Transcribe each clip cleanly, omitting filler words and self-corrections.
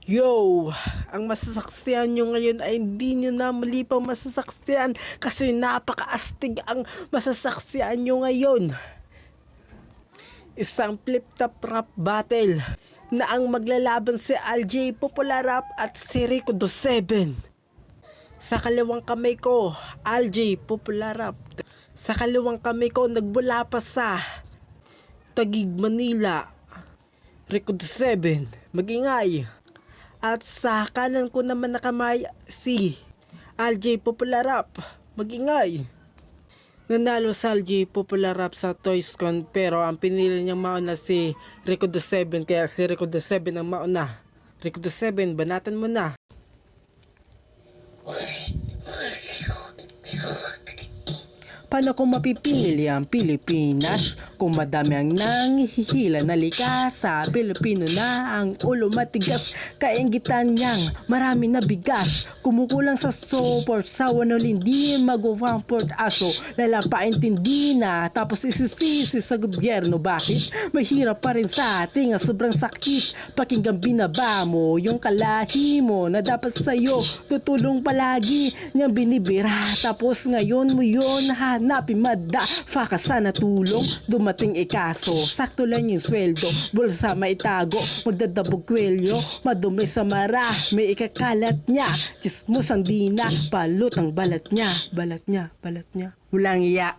Yo, ang masasaksihan nyo ngayon ay hindi nyo na muli pang masasaksihan kasi napakaastig ang masasaksihan nyo ngayon. Isang flip-top rap battle na ang maglalaban si LJ Popular Rap at si Rico the 7. Sa kaliwang kamay ko, LJ Popular Rap. Sa kaliwang kamay ko, nagbula pa sa Taguig, Manila, Rico the 7. Magingay. At sa kanan ko naman nakamay si LJ Popular Rap. Magingay. Nanalo sa LJ Popular Rap sa ToysCon pero ang pinili niyang mauna si Rico the 7 kaya si Rico the 7 ang mauna. Rico the 7, banatan mo na. Paano kung mapipili ang Pilipinas? Kung madami ang nanghihila na likas sa Pilipino na ang ulo matigas, kaingitan niyang marami na bigas. Kumukulang sa support sa wanol hindi mag-vamport aso. Lalapaintindi na tapos isisisi sa gobyerno. Bakit? Mahirap pa rin sa ating sobrang sakit. Pakinggan binaba mo yung kalahi mo na dapat sa'yo tutulong palagi niyang binibira. Tapos ngayon mo yun hanapin mada. Faka sana tulong dumating ikaso. Sakto lang yung sweldo, bulsa maitago, magdadabog kwelyo, madumi sa mara, may ikakalat niya. Chismos ang dina, palot ang balat niya. Balat niya, balat niya. Walang iya.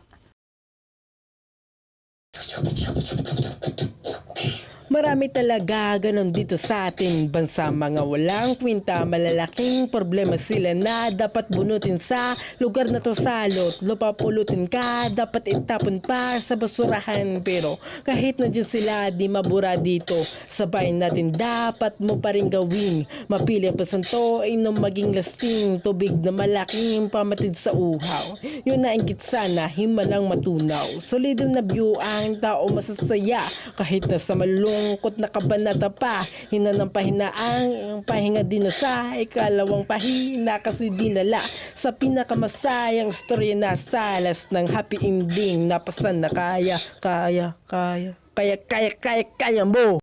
Marami talaga ganon dito sa atin bansa, mga walang kwenta, malalaking problema sila na dapat bunutin sa lugar na to. Salot, lupa pulutin ka, dapat itapon pa sa basurahan. Pero kahit nandiyan sila, di mabura dito. Sabayin natin, dapat mo pa rin gawin. Mapili ang pasanto, inom maging lasing, tubig na malaking pamatid sa uhaw. Yun na inggit sana, himalang matunaw. Solidong na view ang tao masasaya kahit nasa malungkot na kabanata pa. Hina ng pahinaang pahinga din na sa ikalawang pahina kasi dinala sa pinakamasayang storya na salas ng happy ending. Napasan na kaya mo.